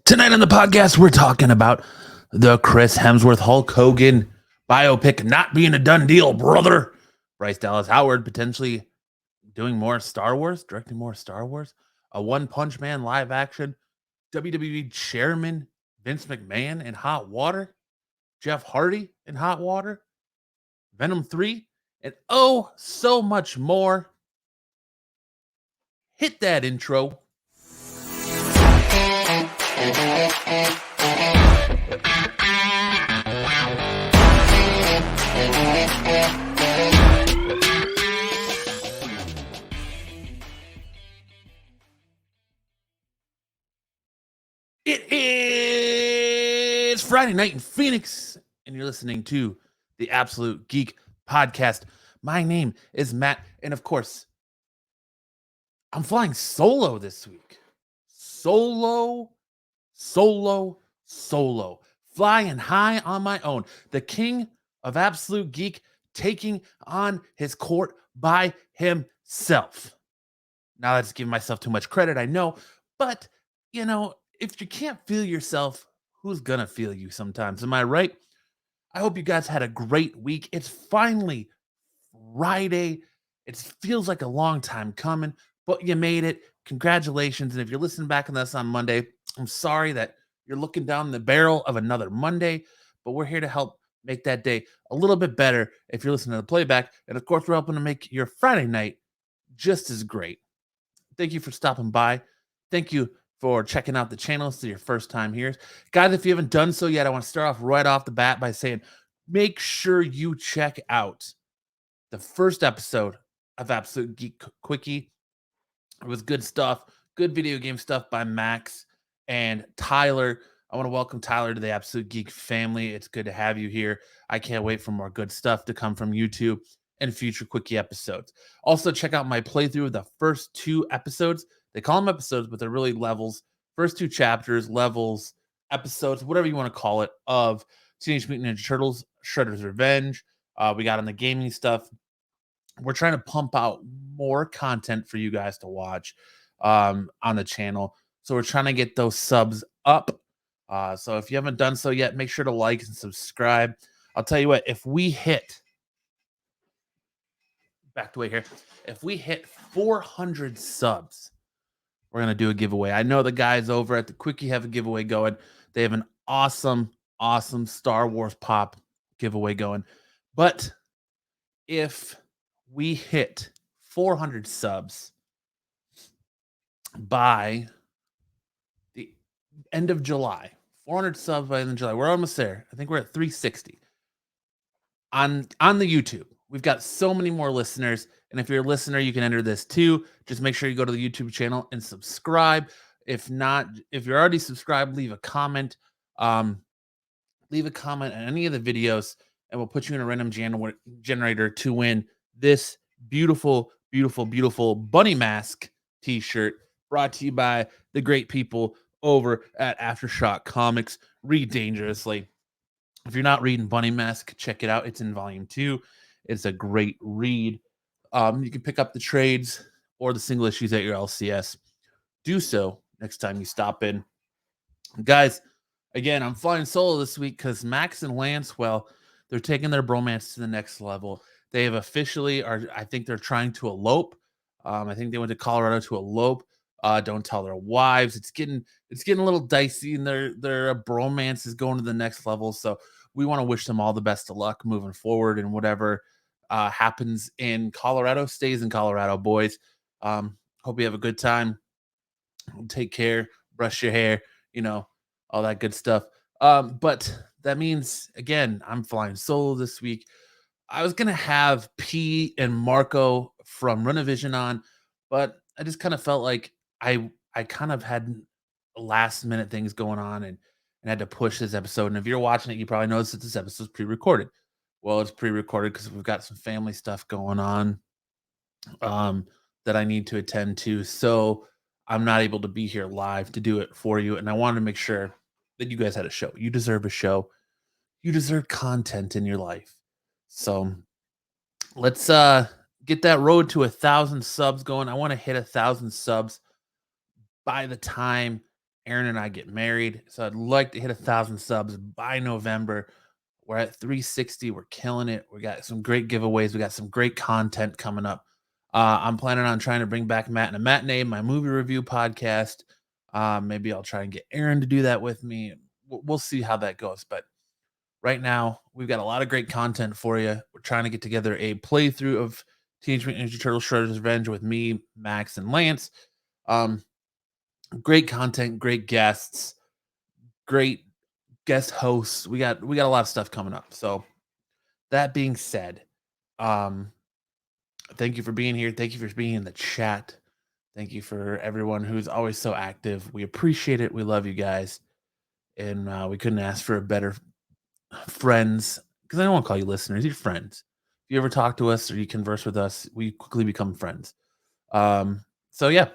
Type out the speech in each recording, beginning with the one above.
Tonight on the podcast, we're talking about the Chris Hemsworth Hulk Hogan biopic not being a done deal, brother. Bryce Dallas Howard potentially doing more Star Wars, directing more Star Wars. A Punchman Live-Action. WWE Chairman Vince McMahon in hot water. Jeff Hardy in hot water. Venom III. And oh, so much more. Hit that intro. It is Friday night in Phoenix, and you're listening to the Absolute Geek Podcast. My name is Matt, and of course, I'm flying solo this week. Solo. Flying high on my own. The king of Absolute Geek taking on his court by himself. Now, that's giving myself too much credit, I know, but, you know, if you can't feel yourself, who's gonna feel you sometimes? Am I right? I hope you guys had a great week. It's finally Friday. It feels like a long time coming, but you made it. Congratulations. And if you're listening back on this on Monday, I'm sorry that you're looking down the barrel of another Monday, but we're here to help make that day a little bit better if you're listening to the playback. And of course, we're helping to make your Friday night just as great. Thank you for stopping by. Thank you for checking out the channel. This is your first time here. Guys, if you haven't done so yet, I want to start off right off the bat by saying, make sure you check out the first episode of Absolute Geek Quickie. It was good stuff, good video game stuff by Max and Tyler. I want to welcome Tyler to the Absolute Geek family. It's good to have you here. I can't wait for more good stuff to come from YouTube and future Quickie episodes. Also, check out my playthrough of the first two episodes. They call them episodes, but they're really levels. First two chapters, levels, episodes, whatever you want to call it, of Teenage Mutant Ninja Turtles, Shredder's Revenge. We got on the gaming stuff. We're trying to pump out more content for you guys to watch on the channel. So we're trying to get those subs up. So if you haven't done so yet, make sure to like and subscribe. I'll tell you what, if we hit, back to way here, if we hit 400 subs, we're going to do a giveaway. I know the guys over at the Quickie have a giveaway going. They have an awesome Star Wars Pop giveaway going. But if we hit 400 subs by the end of July, 400 subs by the end of July, we're almost there. I think we're at 360 on the YouTube. We've got so many more listeners, and if you're a listener, you can enter this too. Just make sure you go to the YouTube channel and subscribe. If not, if you're already subscribed, leave a comment. Leave a comment on any of the videos, and we'll put you in a random generator to win this beautiful bunny mask t-shirt brought to you by the great people over at Aftershock Comics. Read dangerously. If you're not reading Bunny Mask, check it out. It's in volume 2. It's a great read. You can pick up the trades or the single issues at your LCS. Do so next time you stop in. Guys, again, I'm flying solo this week because Max and Lance, well, they're taking their bromance to the next level. They have officially, I think they're trying to elope. I think they went to Colorado to elope. Don't tell their wives. It's getting a little dicey, and their bromance is going to the next level. So we want to wish them all the best of luck moving forward, and whatever happens in Colorado stays in Colorado, boys. Hope you have a good time. Take care. Brush your hair. You know, all that good stuff. But that means, again, I'm flying solo this week. I was going to have P and Marco from Runavision on, but I just kind of felt like I kind of had last minute things going on and had to push this episode. And if you're watching it, you probably noticed that this episode is pre-recorded. Well, it's pre-recorded because we've got some family stuff going on that I need to attend to. So I'm not able to be here live to do it for you. And I wanted to make sure that you guys had a show. You deserve a show. You deserve content in your life. So let's get that road to 1,000 subs going. I want to hit 1,000 subs by the time Aaron and I get married. So I'd like to hit 1,000 subs by November. We're at 360. We're killing it. We got some great giveaways. We got some great content coming up. I'm planning on trying to bring back Matt and a Matinee, my movie review podcast. Maybe I'll try and get Aaron to do that with me. We'll see how that goes. But right now, we've got a lot of great content for you. We're trying to get together a playthrough of Teenage Mutant Ninja Turtles Shredder's Revenge with me, Max, and Lance. Great content, great guests, great guest hosts. We got a lot of stuff coming up. So that being said, thank you for being here. Thank you for being in the chat. Thank you for everyone who's always so active. We appreciate it. We love you guys. And we couldn't ask for a better friends, because I don't want to call you listeners. You're friends. If you ever talk to us or you converse with us, we quickly become friends. So yeah,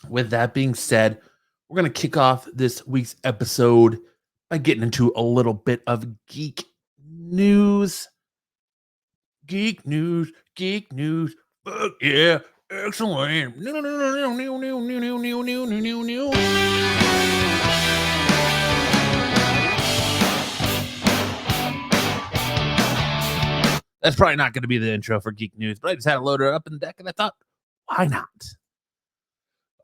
with that being said, we're going to kick off this week's episode by getting into a little bit of geek news. Geek news. Fuck yeah. Excellent. That's probably not going to be the intro for Geek News, but I just had it loaded up in the deck and I thought, why not?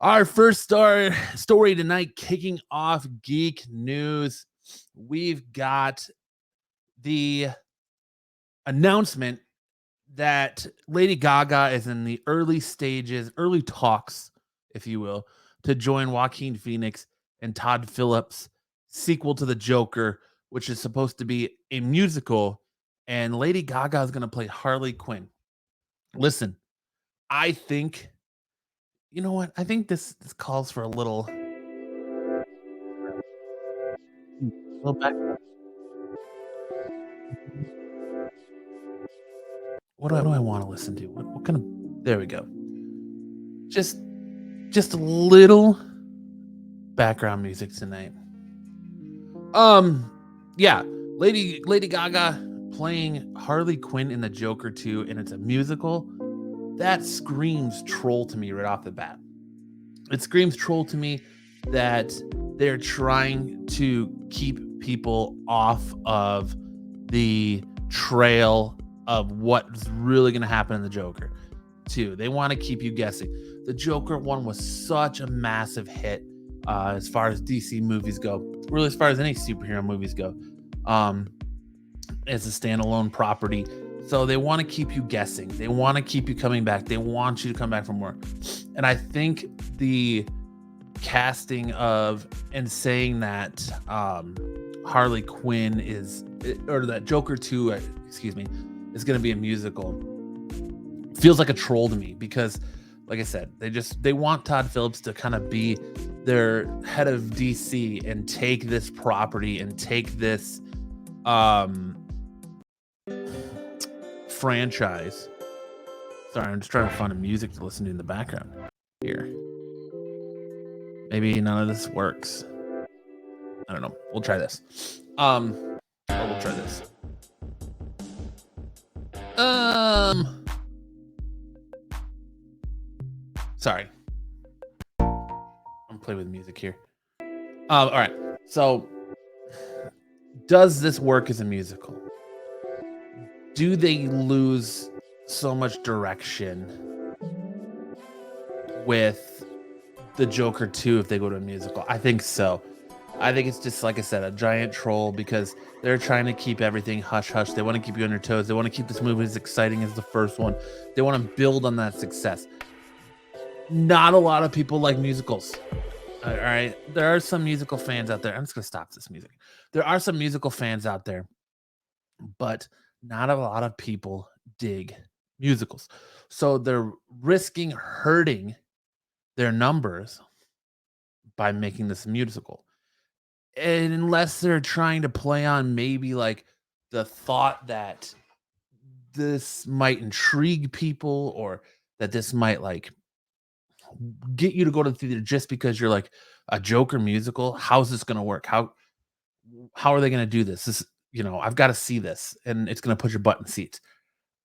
Our first story tonight, kicking off Geek News, we've got the announcement that Lady Gaga is in the early talks, if you will, to join Joaquin Phoenix and Todd Phillips' sequel to The Joker, which is supposed to be a musical, and Lady Gaga is going to play Harley Quinn. Listen, I think, you know what? I think this calls for a little back. What do I want to listen to? What kind of? There we go. Just a little background music tonight. Yeah, Lady Gaga playing Harley Quinn in The Joker 2, and it's a musical. That screams troll to me right off the bat. It screams troll to me that they're trying to keep people off of the trail of what's really going to happen in The Joker 2. They want to keep you guessing. The Joker 1 was such a massive hit as far as DC movies go, really as far as any superhero movies go, as a standalone property. So they want to keep you guessing. They want to keep you coming back. They want you to come back for more. And I think the casting of and saying that Harley Quinn or that Joker 2, is going to be a musical feels like a troll to me, because like I said, they want Todd Phillips to kind of be their head of DC and take this property and take this franchise. Sorry, I'm just trying to find a music to listen to in the background here. Maybe none of this works. I don't know. We'll try this. Or we'll try this. Sorry. I'm playing with music here. All right. So, does this work as a musical? Do they lose so much direction with The Joker 2 if they go to a musical? I think so. I think it's just, like I said, a giant troll, because they're trying to keep everything hush-hush. They want to keep you on your toes. They want to keep this movie as exciting as the first one. They want to build on that success. Not a lot of people like musicals. All right? There are some musical fans out there. I'm just going to stop this music. There are some musical fans out there, but not a lot of people dig musicals. So they're risking hurting their numbers by making this musical. And unless they're trying to play on maybe like the thought that this might intrigue people, or that this might like get you to go to the theater just because you're like a Joker musical. How's this going to work? How are they going to do this? This, I've got to see this, and it's going to put your butt in seats.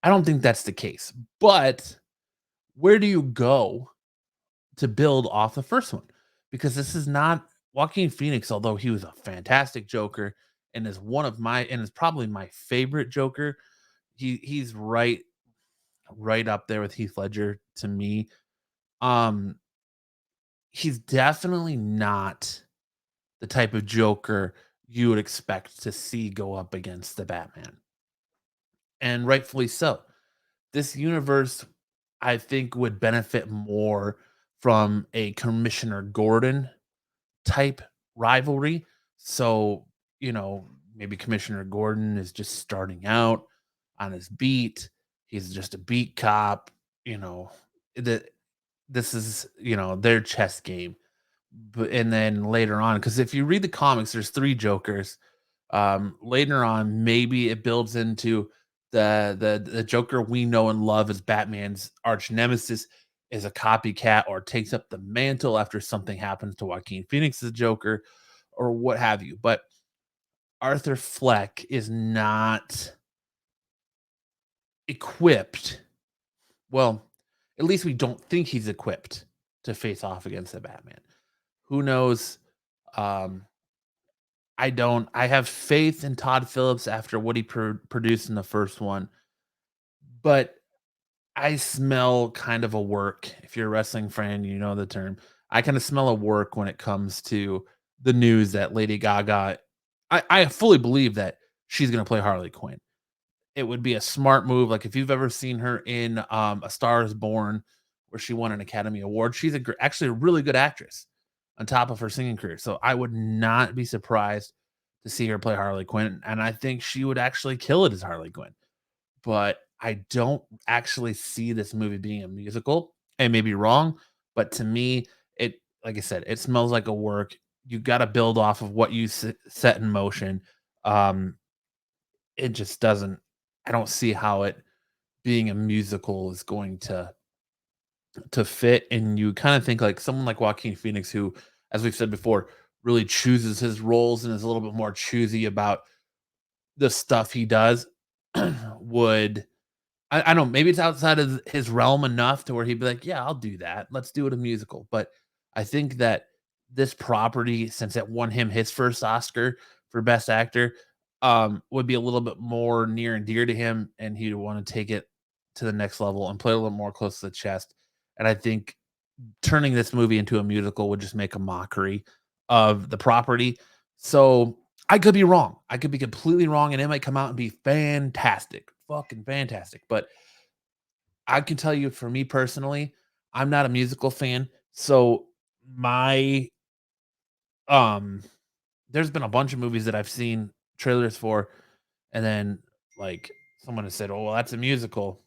I don't think that's the case. But where do you go to build off the first one? Because this is not Joaquin Phoenix, although he was a fantastic Joker and is probably my favorite Joker, he's right up there with Heath Ledger to me. Um, he's definitely not the type of Joker you would expect to see go up against the Batman, and rightfully so. This universe, I think, would benefit more from a Commissioner Gordon type rivalry. So, maybe Commissioner Gordon is just starting out on his beat. He's just a beat cop, you know. The this is, their chess game. But and then later on, because if you read the comics, there's three Jokers. Later on, maybe it builds into the Joker we know and love as Batman's arch nemesis is a copycat or takes up the mantle after something happens to Joaquin Phoenix's Joker or what have you. But Arthur Fleck is not equipped. Well, at least we don't think he's equipped to face off against the Batman. Who knows? Um, I don't. I have faith in Todd Phillips after what he produced in the first one, but I smell kind of a work. If you're a wrestling fan, you know the term. I kind of smell a work when it comes to the news that Lady Gaga. I fully believe that she's going to play Harley Quinn. It would be a smart move. Like if you've ever seen her in A Star Is Born, where she won an Academy Award, she's actually a really good actress on top of her singing career. So I would not be surprised to see her play Harley Quinn, and I think she would actually kill it as Harley Quinn. But I don't actually see this movie being a musical. I may be wrong, but to me, like I said, it smells like a work. You got to build off of what you set in motion. Um, it just doesn't. I don't see how it being a musical is going to fit. And you kind of think like someone like Joaquin Phoenix, who, as we've said before, really chooses his roles and is a little bit more choosy about the stuff he does, would I don't know, maybe it's outside of his realm enough to where he'd be like, "Yeah, I'll do that. Let's do it a musical." But I think that this property, since it won him his first Oscar for Best Actor, would be a little bit more near and dear to him, and he'd want to take it to the next level and play a little more close to the chest. And I think turning this movie into a musical would just make a mockery of the property. So I could be wrong. I could be completely wrong, and it might come out and be fantastic, fucking fantastic. But I can tell you, for me personally, I'm not a musical fan. So my um, there's been a bunch of movies that I've seen trailers for, and then like someone has said, "Oh, well, that's a musical,"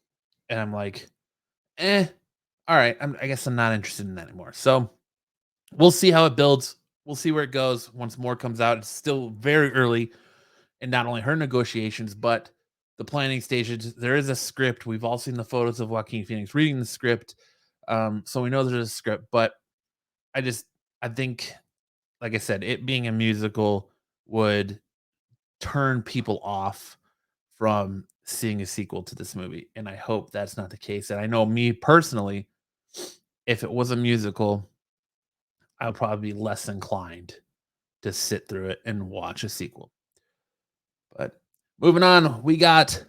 and I'm like, "Eh, all right. I guess I'm not interested in that anymore." So we'll see how it builds. We'll see where it goes once more comes out. It's still very early in not only her negotiations, but the planning stages. There is a script. We've all seen the photos of Joaquin Phoenix reading the script. So we know there's a script, but I just, I think, like I said, it being a musical would turn people off from seeing a sequel to this movie. And I hope that's not the case. And I know me personally, if it was a musical, I would probably be less inclined to sit through it and watch a sequel. But moving on, we got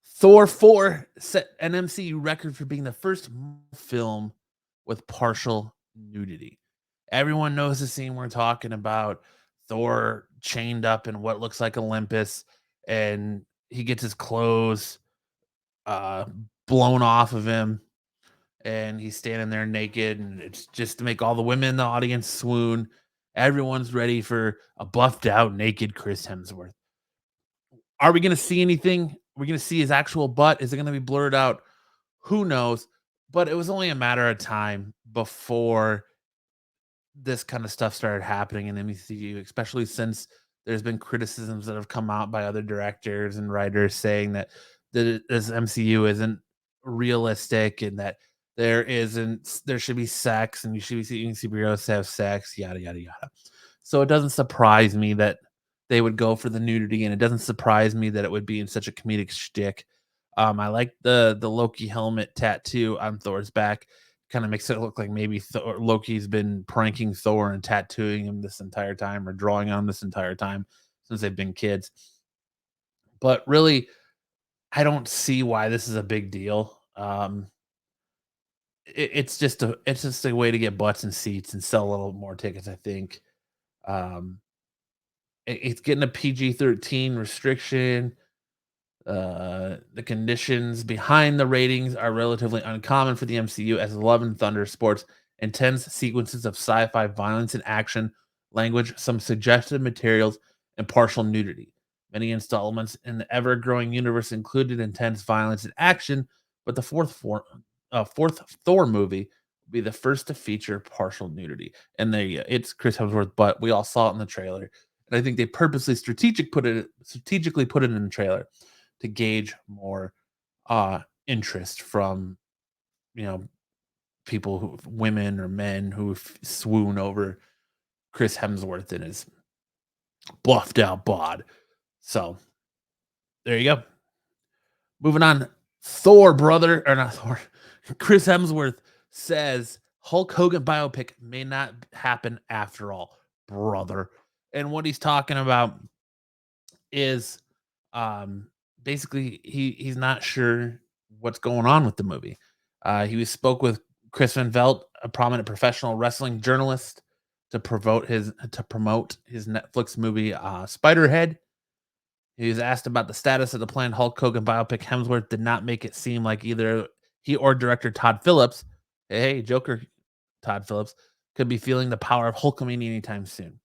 Thor IV set an MCU record for being the first film with partial nudity. Everyone knows the scene we're talking about. Thor chained up in what looks like Olympus, and he gets his clothes uh, blown off of him, and he's standing there naked, and it's just to make all the women in the audience swoon. Everyone's ready for a buffed out naked Chris Hemsworth. Are we going to see anything? Are we going to see his actual butt? Is it going to be blurred out? Who knows? But it was only a matter of time before this kind of stuff started happening in MCU, especially since there's been criticisms that have come out by other directors and writers saying that this MCU isn't realistic and that there should be sex and you should be seeing superheroes have sex, yada yada yada. So it doesn't surprise me that they would go for the nudity, and it doesn't surprise me that it would be in such a comedic shtick. I like the Loki helmet tattoo on Thor's back kind of makes it look like maybe Loki's been pranking Thor and tattooing him this entire time or drawing on him this entire time since they've been kids. But really, I don't see why this is a big deal. It's just a way to get butts and seats and sell a little more tickets. I think um, it's getting a PG-13 restriction. The conditions behind the ratings are relatively uncommon for the MCU, as Love and Thunder sports intense sequences of sci-fi violence and action, language, some suggestive materials, and partial nudity. Many installments in the ever-growing universe included intense violence and action, but the fourth Thor movie will be the first to feature partial nudity. And it's Chris Hemsworth, but we all saw it in the trailer, and I think they purposely strategically put it in the trailer to gauge more interest from you know people who women or men who swoon over Chris Hemsworth and his bluffed out bod. So there you go. Moving on, Thor brother or not Thor. Chris Hemsworth says Hulk Hogan biopic may not happen after all, brother. And what he's talking about is um basically he's not sure what's going on with the movie. Spoke with Chris Van Velt, a prominent professional wrestling journalist, to promote his Netflix movie Spiderhead. He was asked about the status of the planned Hulk Hogan biopic. Hemsworth did not make it seem like either he or director Todd Phillips, hey Joker Todd Phillips, could be feeling the power of Hulkamania anytime soon.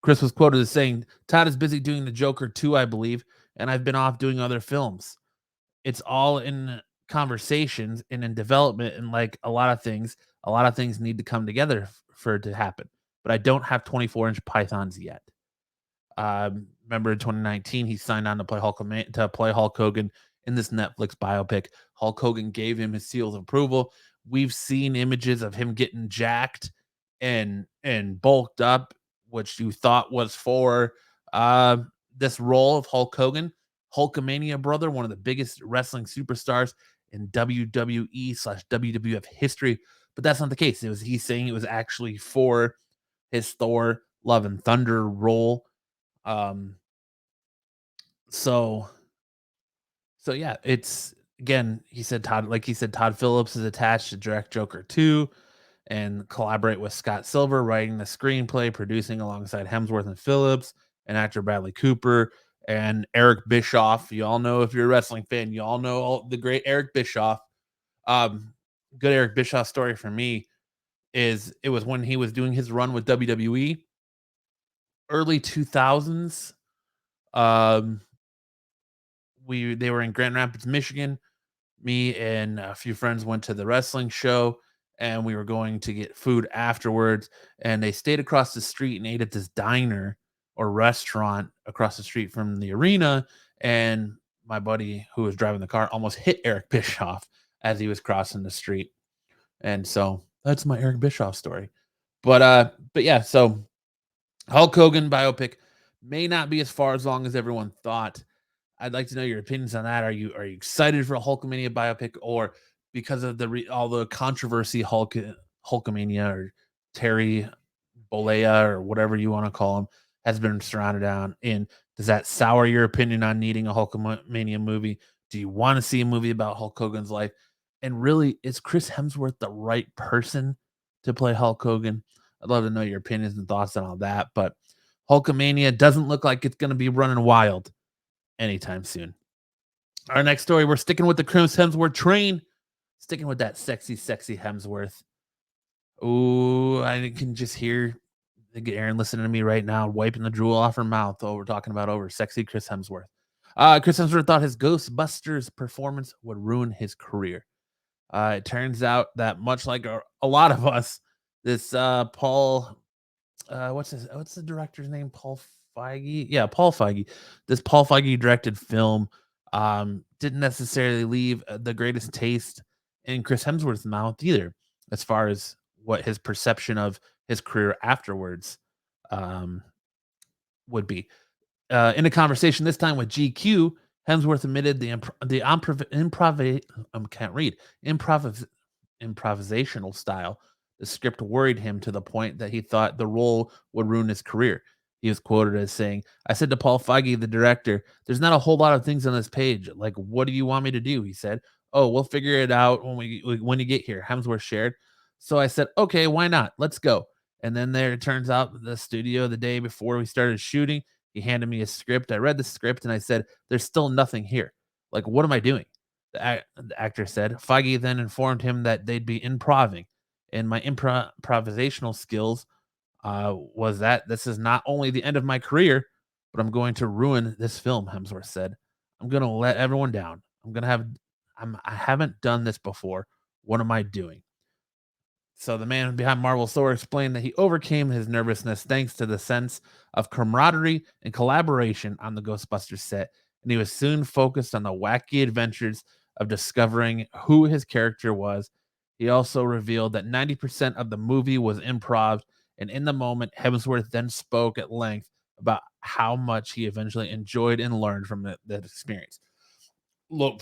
Chris was quoted as saying, Todd is busy doing the Joker too, I believe, and I've been off doing other films. It's all in conversations and in development, and like a lot of things need to come together for it to happen. But I don't have 24-inch pythons yet. Remember in 2019, he signed on to play Hulk Hogan in this Netflix biopic. Hulk Hogan gave him his seal of approval. We've seen images of him getting jacked and bulked up, which you thought was for uh, this role of Hulk Hogan, Hulkamania brother, one of the biggest wrestling superstars in WWE/WWF history. But that's not the case. He's saying it was actually for his Thor Love and Thunder role. Um, so so yeah, it's again, he said Todd Phillips is attached to direct Joker 2 and collaborate with Scott Silver, writing the screenplay, producing alongside Hemsworth and Phillips, and actor Bradley Cooper and Eric Bischoff. You all know, if you're a wrestling fan, you all know the great Eric Bischoff. Um, Good Eric Bischoff story for me is it was when he was doing his run with WWE, early 2000s. Um, they were in Grand Rapids, Michigan. Me and a few friends went to the wrestling show, and we were going to get food afterwards, and they stayed across the street and ate at this diner or restaurant across the street from the arena. And my buddy who was driving the car almost hit Eric Bischoff as he was crossing the street. And so that's my Eric Bischoff story. But yeah, so Hulk Hogan biopic may not be as far as long as everyone thought. I'd like to know your opinions on that. Are you excited for a Hulkamania biopic, or because of all the controversy Hulkamania or Terry Bollea or whatever you want to call him has been surrounded on? And does that sour your opinion on needing a Hulkamania movie? Do you want to see a movie about Hulk Hogan's life? And really, is Chris Hemsworth the right person to play Hulk Hogan? I'd love to know your opinions and thoughts on all that. But Hulkamania doesn't look like it's going to be running wild anytime soon. Our next story, we're sticking with the Chris Hemsworth train, sticking with that sexy, sexy Hemsworth. Oh, I can just hear Aaron listening to me right now, wiping the drool off her mouth. Oh, we're talking about over sexy Chris Hemsworth. Chris Hemsworth thought his Ghostbusters performance would ruin his career. It turns out that much like a lot of us, this Paul what's the director's name? Paul Feige? Yeah, Paul Feige. This Paul Feige directed film didn't necessarily leave the greatest taste in Chris Hemsworth's mouth either, as far as what his perception of his career afterwards um would be. In a conversation this time with GQ, Hemsworth admitted the improv I can't read improv improvisational style. The script worried him to the point that he thought the role would ruin his career. He was quoted as saying, "I said to Paul Feige, the director, there's not a whole lot of things on this page. Like, what do you want me to do?" He said. "Oh, we'll figure it out when you get here," Hemsworth shared. So I said, "Okay, why not? Let's go." And then there it turns out the studio the day before we started shooting, he handed me a script. I read the script and I said, "There's still nothing here. Like, what am I doing?" The actor said. Feige then informed him that they'd be improving, and my improvisational skills was that this is not only the end of my career, but I'm going to ruin this film. Hemsworth said, "I'm going to let everyone down. I haven't done this before. What am I doing?" So the man behind Marvel's Thor explained that he overcame his nervousness thanks to the sense of camaraderie and collaboration on the Ghostbusters set, and he was soon focused on the wacky adventures of discovering who his character was. He also revealed that 90% of the movie was improv, and in the moment, Hemsworth then spoke at length about how much he eventually enjoyed and learned from that experience. Look,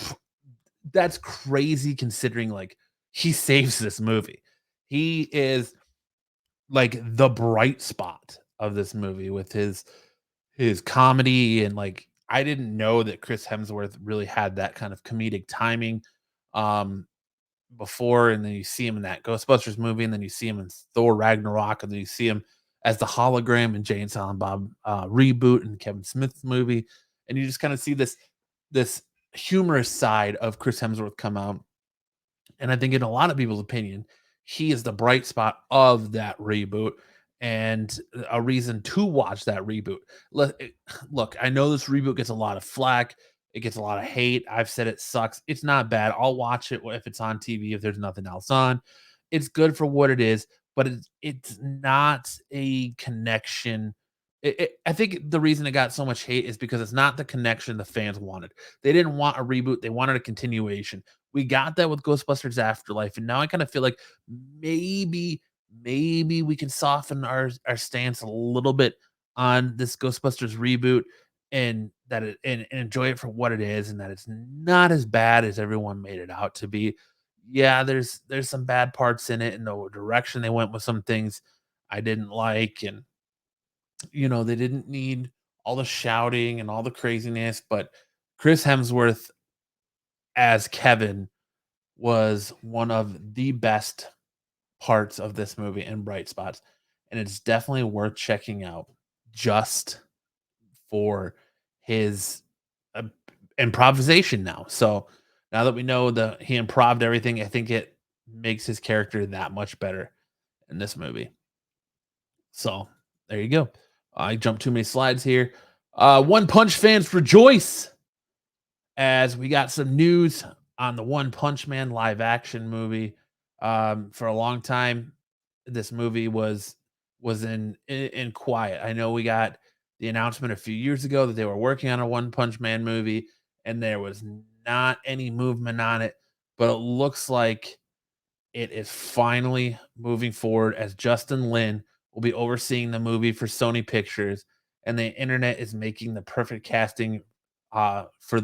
that's crazy considering like he saves this movie. He is like the bright spot of this movie with his comedy and like I didn't know that Chris Hemsworth really had that kind of comedic timing um before, and then you see him in that Ghostbusters movie, and then you see him in Thor Ragnarok, and then you see him as the hologram in Jay and Silent Bob reboot and Kevin Smith's movie, and you just kind of see this humorous side of Chris Hemsworth come out. And I think in a lot of people's opinion, he is the bright spot of that reboot and a reason to watch that reboot. Look, I know this reboot gets a lot of flack. It gets a lot of hate. I've said it sucks. It's not bad. I'll watch it if it's on TV, if there's nothing else on. It's good for what it is, but it's not a connection. I think the reason it got so much hate is because it's not the connection the fans wanted. They didn't want a reboot. They wanted a continuation. We got that with Ghostbusters Afterlife, and now I kind of feel like maybe, maybe we can soften our stance a little bit on this Ghostbusters reboot, and that and enjoy it for what it is, and that it's not as bad as everyone made it out to be. Yeah, there's some bad parts in it, and the direction they went with some things I didn't like, and they didn't need all the shouting and all the craziness, but Chris Hemsworth as Kevin was one of the best parts of this movie and bright spots, and it's definitely worth checking out just for his uh, improvisation now. So now that we know that he improved everything, I think it makes his character that much better in this movie. So there you go. I jumped too many slides here. One Punch fans rejoice as we got some news on the One Punch Man live action movie. For a long time, this movie was in quiet. I know we got the announcement a few years ago that they were working on a One Punch Man movie, and there was not any movement on it. But it looks like it is finally moving forward as Justin Lin will be overseeing the movie for Sony Pictures, and the internet is making the perfect casting for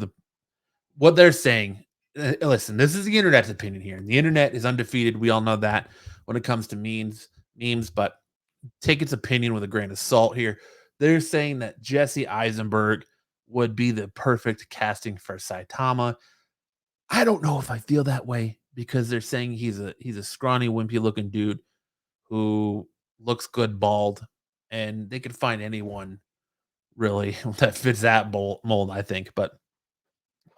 what they're saying. Listen, this is the internet's opinion here. And the internet is undefeated. We all know that when it comes to memes, but take its opinion with a grain of salt here. They're saying that Jesse Eisenberg would be the perfect casting for Saitama. I don't know if I feel that way because they're saying he's a scrawny, wimpy looking dude who looks good bald, and they could find anyone really that fits that mold, I think. But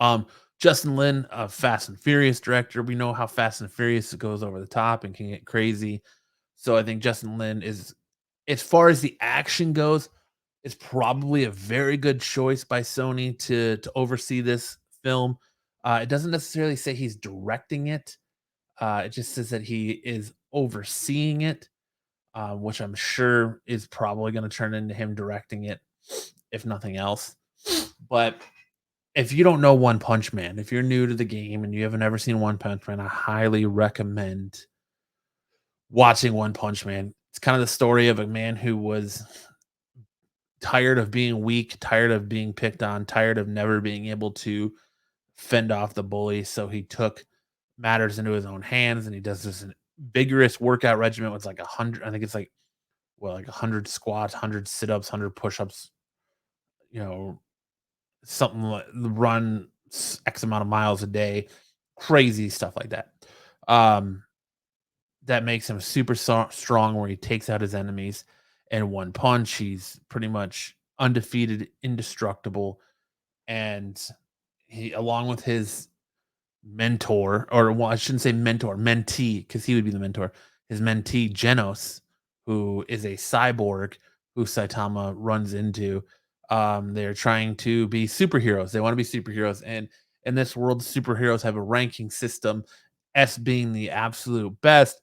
um, Justin Lin, a Fast and Furious director, we know how Fast and Furious goes over the top and can get crazy. So I think Justin Lin is, as far as the action goes, is probably a very good choice by Sony to oversee this film. It doesn't necessarily say he's directing it. It just says that he is overseeing it, which I'm sure is probably going to turn into him directing it, if nothing else. But if you don't know One Punch Man, if you're new to the game and you haven't ever seen One Punch Man, I highly recommend watching One Punch Man. It's kind of the story of a man who was tired of being weak, tired of being picked on, tired of never being able to fend off the bully. So he took matters into his own hands, and he does this vigorous workout regimen with like 100. I think it's like like 100 squats, 100 sit-ups, 100 push-ups. You know, something like run X amount of miles a day, crazy stuff like that. Um, that makes him super strong, where he takes out his enemies in one punch. He's pretty much undefeated, indestructible, and he, along with his mentor, or well, I shouldn't say mentor, mentee, because he would be the mentor. His mentee, Genos, who is a cyborg who Saitama runs into. They're trying to be superheroes. They want to be superheroes. And in this world, superheroes have a ranking system, S being the absolute best.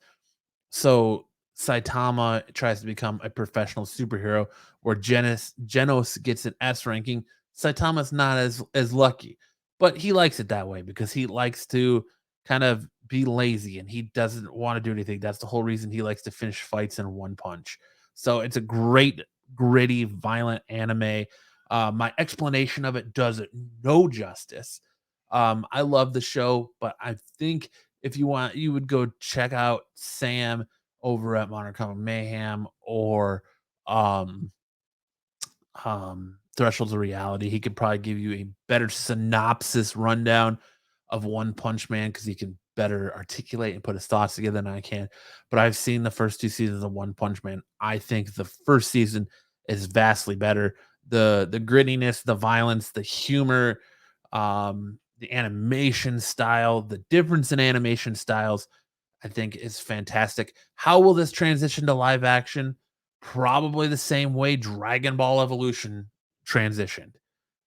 So Saitama tries to become a professional superhero, where Genos gets an S ranking. Saitama's not as lucky, but he likes it that way because he likes to kind of be lazy and he doesn't want to do anything. That's the whole reason he likes to finish fights in one punch. So it's a great, gritty, violent anime. My explanation of it does it no justice. I love the show, but I think if you want, you would go check out Sam over at Modern Comic Mayhem, or um Thresholds of Reality. He could probably give you a better synopsis rundown of One Punch Man, because he can better articulate and put his thoughts together than I can. But I've seen the first two seasons of One Punch Man. I think the first season is vastly better. The grittiness, the violence, the humor, the animation style, the difference in animation styles, I think is fantastic. How will this transition to live action? Probably the same way Dragon Ball Evolution transitioned.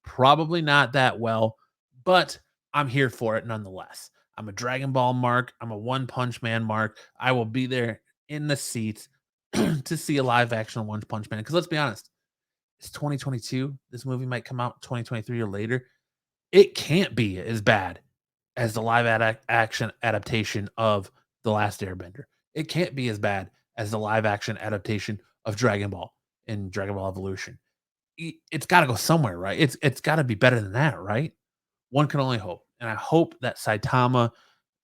Probably not that well, but I'm here for it nonetheless. I'm a Dragon Ball mark. I'm a One Punch Man mark. I will be there in the seats to see a live action One Punch Man. Because let's be honest, it's 2022. This movie might come out 2023 or later. It can't be as bad as the live action adaptation of The Last Airbender. It can't be as bad as the live action adaptation of Dragon Ball in Dragon Ball Evolution. It's got to go somewhere, right? It's got to be better than that, right? One can only hope. And I hope that Saitama,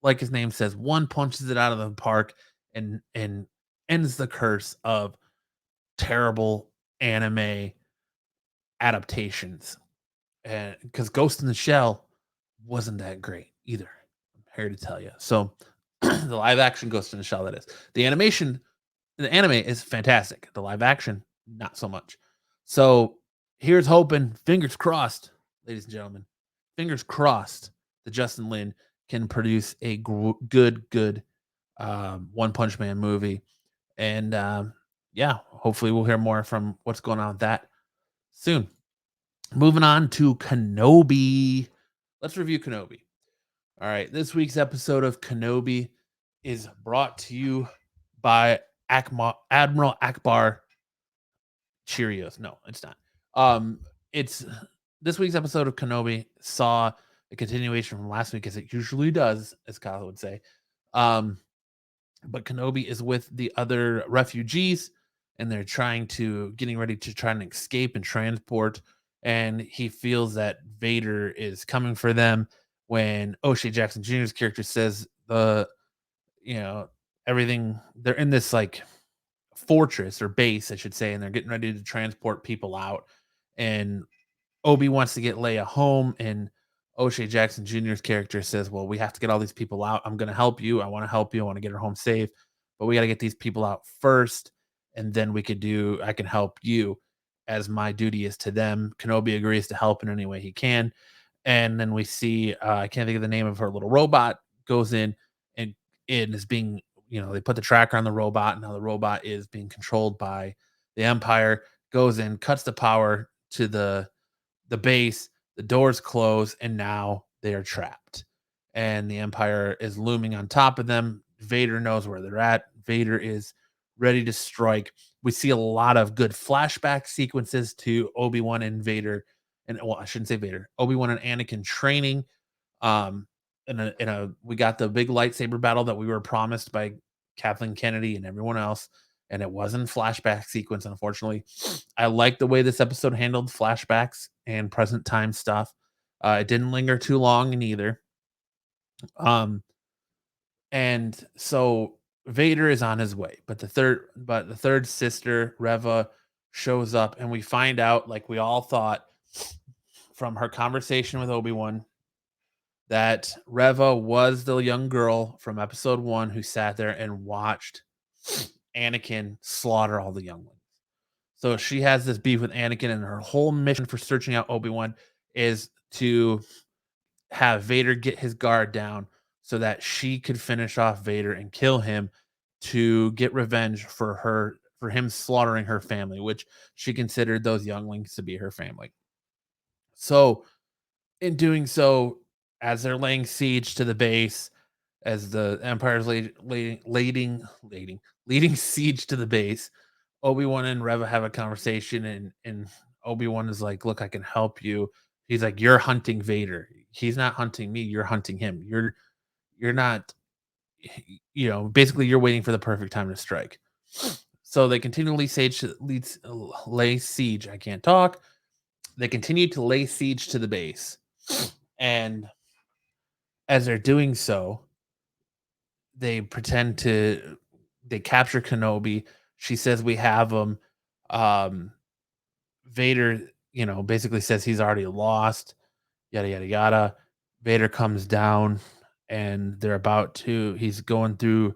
like his name says, one punches it out of the park and ends the curse of terrible anime adaptations. And because Ghost in the Shell wasn't that great either. I'm here to tell you. So the live action Ghost in the Shell, that is. The animation, the anime is fantastic. The live action, not so much. So here's hoping, fingers crossed, ladies and gentlemen, fingers crossed that Justin Lin can produce a good One Punch Man movie. And yeah, hopefully we'll hear more from what's going on with that soon. Moving on to Kenobi. Let's review Kenobi. All right, this week's episode of Kenobi is brought to you by Admiral Akbar Cheerios. No, it's not. It's this week's episode of Kenobi saw a continuation from last week, as it usually does, as Kyle would say. But Kenobi is with the other refugees, and they're getting ready to try and escape and transport. And he feels that Vader is coming for them when O'Shea Jackson Jr.'s character says everything. They're in this like fortress or base, I should say, and they're getting ready to transport people out. And Obi wants to get Leia home, and O'Shea Jackson Jr.'s character says, "Well, we have to get all these people out. I'm going to help you. I want to help you. I want to get her home safe, but we got to get these people out first, and then I can help you, as my duty is to them." Kenobi agrees to help in any way he can, and then we see I can't think of the name of her little robot, goes in and it is being, they put the tracker on the robot, and now the robot is being controlled by the Empire. Goes in, cuts the power to the base, the doors close, and now they are trapped. And the Empire is looming on top of them. Vader knows where they're at. Vader is ready to strike. We see a lot of good flashback sequences to Obi-Wan and Vader. And well, I shouldn't say Vader. Obi-Wan and Anakin training. We got the big lightsaber battle that we were promised by Kathleen Kennedy and everyone else, and it wasn't flashback sequence, unfortunately. I like the way this episode handled flashbacks and present time stuff. It didn't linger too long in either. And so Vader is on his way, but the third sister, Reva, shows up, and we find out, like we all thought from her conversation with Obi-Wan, that Reva was the young girl from episode 1 who sat there and watched Anakin slaughter all the younglings. So she has this beef with Anakin, and her whole mission for searching out Obi-Wan is to have Vader get his guard down so that she could finish off Vader and kill him to get revenge for him slaughtering her family, which she considered those younglings to be her family. So in doing so, as they're laying siege to the base, as the Empire's leading siege to the base, Obi-Wan and Reva have a conversation, and Obi-Wan is like, "Look, I can help you." He's like, "You're hunting Vader. He's not hunting me. You're hunting him. You're not, basically you're waiting for the perfect time to strike." So they continually lay siege. I can't talk. They continue to lay siege to the base, and as they're doing so, they pretend to they capture Kenobi. She says, "We have him." Um, Vader, basically says he's already lost, yada yada yada. Vader comes down, and he's going through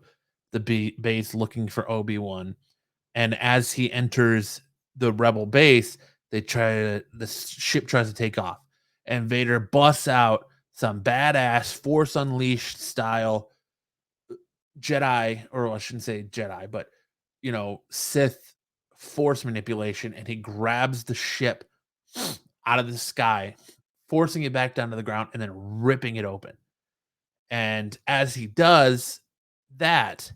the base looking for Obi-Wan. And as he enters the rebel base, the ship tries to take off, and Vader busts out some badass Force Unleashed style Jedi, or I shouldn't say Jedi, but Sith force manipulation, and he grabs the ship out of the sky, forcing it back down to the ground, and then ripping it open. And as he does that,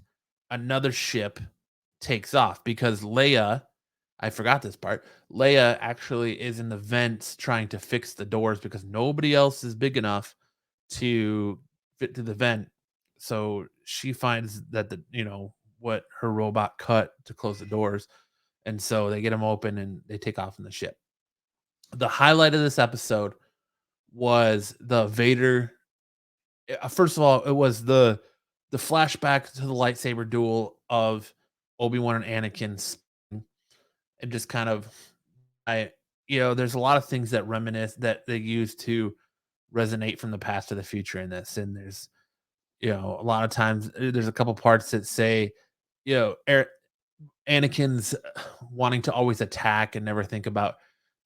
another ship takes off because Leia, I forgot this part. Leia actually is in the vents trying to fix the doors because nobody else is big enough to fit to the vent. So she finds that what her robot cut to close the doors. And so they get them open and they take off in the ship. The highlight of this episode was the Vader. First of all, it was the flashback to the lightsaber duel of Obi-Wan and Anakin, and just kind of there's a lot of things that reminisce that they use to resonate from the past to the future in this. And there's a lot of times there's a couple parts that say, you know, Er Anakin's wanting to always attack and never think about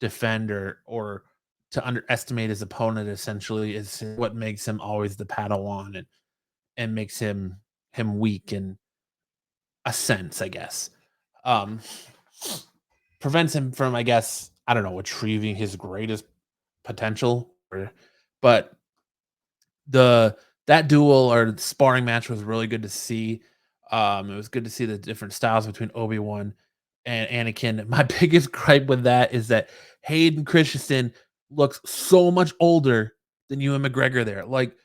defend or to underestimate his opponent essentially is what makes him always the Padawan and makes him weak in a sense, I guess. Um, Prevents him from, I guess, I don't know, achieving his greatest potential, but the that duel or sparring match was really good to see. It was good to see the different styles between Obi-Wan and Anakin. My biggest gripe with that is that Hayden Christensen looks so much older than Ewan McGregor there. Like,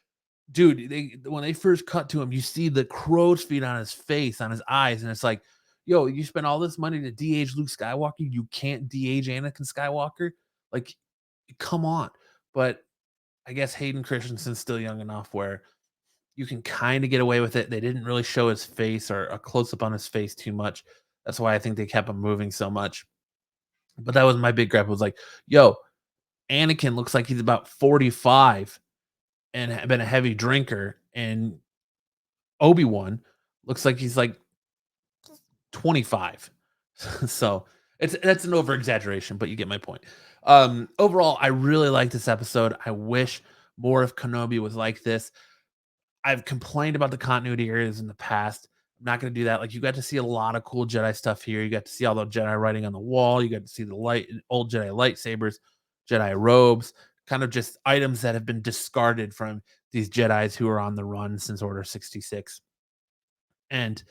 dude, when they first cut to him, you see the crow's feet on his face, on his eyes, and it's like, yo, you spent all this money to de-age Luke Skywalker, you can't de-age Anakin Skywalker? Like, come on. But I guess Hayden Christensen's still young enough where you can kind of get away with it. They didn't really show his face or a close up on his face too much. That's why I think they kept him moving so much. But that was my big gripe. Was like, yo, Anakin looks like he's about 45 and been a heavy drinker, and Obi-Wan looks like he's like 25. So that's an over exaggeration, but you get my point. Overall, I really like this episode. I wish more of Kenobi was like this. I've complained about the continuity areas in the past. I'm not going to do that. Like, you got to see a lot of cool Jedi stuff here. You got to see all the Jedi writing on the wall. You got to see the old Jedi lightsabers, Jedi robes, kind of just items that have been discarded from these Jedis who are on the run since Order 66. And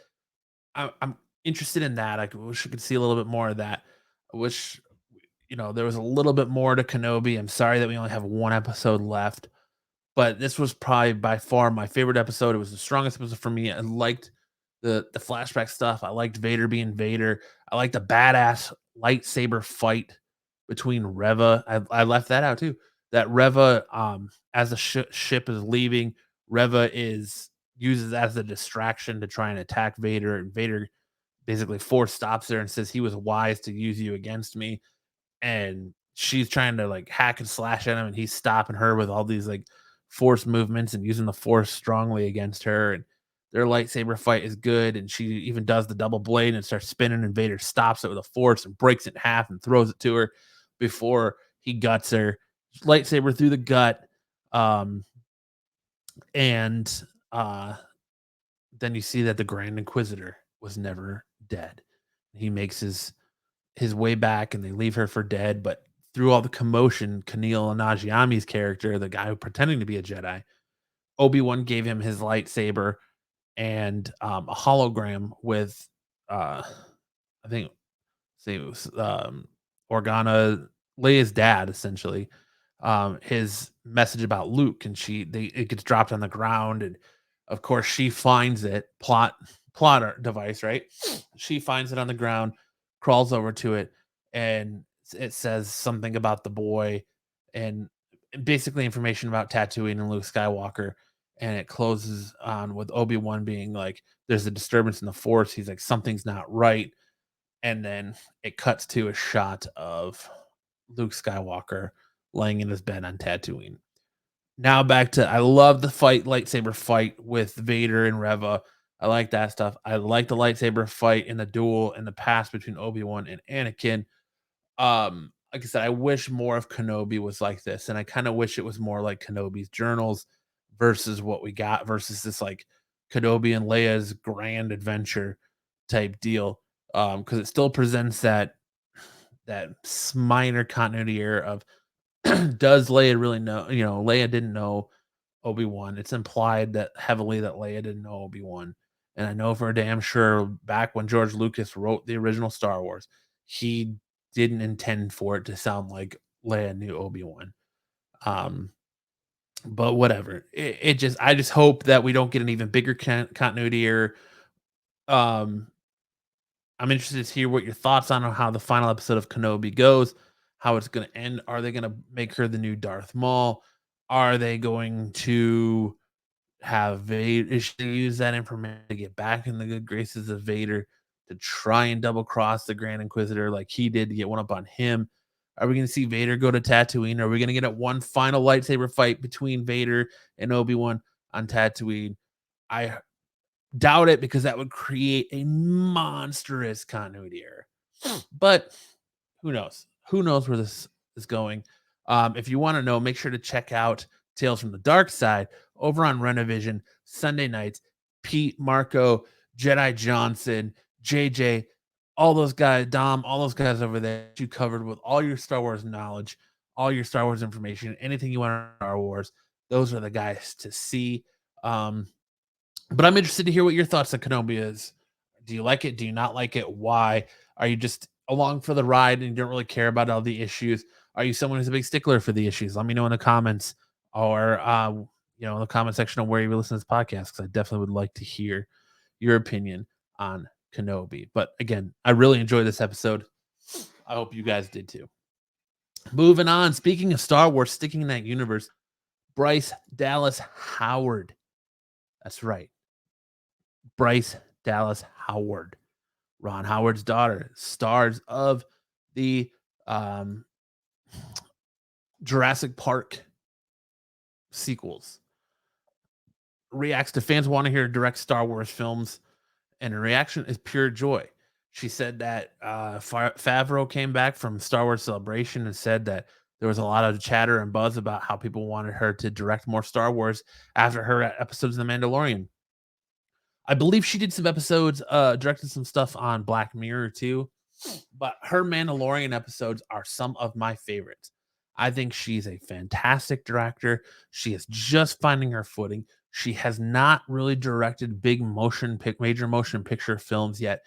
I'm interested in that. I wish I could see a little bit more of that. I wish, there was a little bit more to Kenobi. I'm sorry that we only have one episode left, but this was probably by far my favorite episode. It was the strongest episode for me. I liked the flashback stuff. I liked Vader being Vader. I liked the badass lightsaber fight between Reva. I left that out too. That Reva, as the ship is leaving, Reva is uses that as a distraction to try and attack Vader, and Vader basically force stops her and says he was wise to use you against me. And she's trying to like hack and slash at him, and he's stopping her with all these like force movements and using the force strongly against her. And their lightsaber fight is good, and she even does the double blade and starts spinning, and Vader stops it with a force and breaks it in half and throws it to her before he guts her. Lightsaber through the gut. Um, and then you see that the Grand Inquisitor was never dead. He makes his way back, and they leave her for dead. But through all the commotion, Kumail Nanjiani's character, the guy who pretending to be a Jedi, Obi-Wan gave him his lightsaber and a hologram with I think say it was Organa, Leia's dad, essentially. His message about Luke, and it gets dropped on the ground, and of course she finds it. Plot device, right? She finds it on the ground, crawls over to it, and it says something about the boy, and basically information about Tatooine and Luke Skywalker. And it closes on with Obi-Wan being like, "There's a disturbance in the Force." He's like, "Something's not right." And then it cuts to a shot of Luke Skywalker laying in his bed on Tatooine. Now back to, I love the lightsaber fight with Vader and Reva. I like that stuff. I like the lightsaber fight in the duel in the past between Obi-Wan and Anakin. Like I said, I wish more of Kenobi was like this, and I kind of wish it was more like Kenobi's journals versus what we got versus this like Kenobi and Leia's grand adventure type deal. Because it still presents that minor continuity error of does Leia really know? Leia didn't know Obi-Wan. It's implied that heavily that Leia didn't know Obi-Wan. And I know for a damn sure back when George Lucas wrote the original Star Wars, he didn't intend for it to sound like Leia knew Obi-Wan. But whatever. I just hope that we don't get an even bigger continuity error. I'm interested to hear what your thoughts on how the final episode of Kenobi goes, how it's going to end. Are they going to make her the new Darth Maul? Are they going to have Vader use that information to get back in the good graces of Vader, to try and double cross the Grand Inquisitor like he did to get one up on him? Are we going to see Vader go to Tatooine? Are we going to get one final lightsaber fight between Vader and Obi-Wan on Tatooine? I doubt it, because that would create a monstrous continuity error. But who knows? Who knows where this is going? If you want to know, make sure to check out Tales from the Dark Side over on Renovision Sunday nights. Pete, Marco, Jedi Johnson, JJ, all those guys, Dom, all those guys over there, you covered with all your Star Wars knowledge, all your Star Wars information, anything you want on Star Wars. Those are the guys to see. But I'm interested to hear what your thoughts on Kenobi is. Do you like it? Do you not like it? Why? Are you just along for the ride and you don't really care about all the issues? Are you someone who's a big stickler for the issues? Let me know in the comments, or in the comment section of where you listen to this podcast, because I definitely would like to hear your opinion on Kenobi. But again, I really enjoyed this episode. I hope you guys did too. Moving on. Speaking of Star Wars, sticking in that universe, Bryce Dallas Howard. That's right. Bryce Dallas Howard, Ron Howard's daughter, stars of the Jurassic Park sequels. Reacts to fans want to hear direct Star Wars films, and her reaction is pure joy. She said that Favreau came back from Star Wars Celebration and said that there was a lot of chatter and buzz about how people wanted her to direct more Star Wars after her episodes of The Mandalorian. I believe she did some episodes, directed some stuff on Black Mirror too, but her Mandalorian episodes are some of my favorites. I think she's a fantastic director. She is just finding her footing. She has not really directed major motion picture films yet,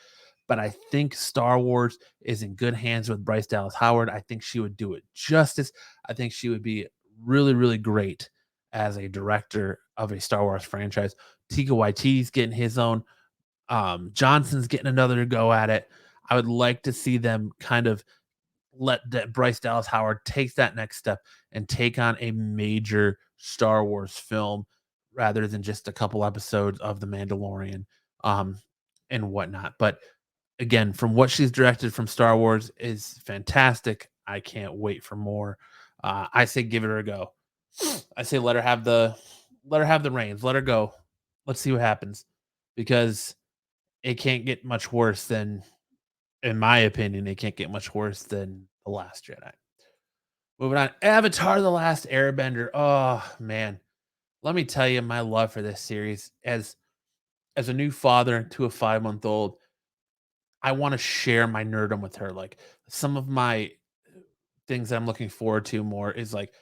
but I think Star Wars is in good hands with Bryce Dallas Howard. I think she would do it justice. I think she would be really, really great as a director of a Star Wars franchise. Taika Waititi's getting his own. Johnson's getting another go at it. I would like to see them kind of let that Bryce Dallas Howard take that next step and take on a major Star Wars film. rather than just a couple episodes of The Mandalorian, um, and whatnot. But again, from what she's directed from Star Wars is fantastic. I can't wait for more. I say give it a go. I say let her have the reins. Let her go. Let's see what happens because it can't get much worse than, in my opinion, it can't get much worse than The Last Jedi. Moving on, Avatar: The Last Airbender. Oh man, let me tell you my love for this series. As a new father to a 5-month-old, I want to share my nerdom with her. Like some of my things that I'm looking forward to more is like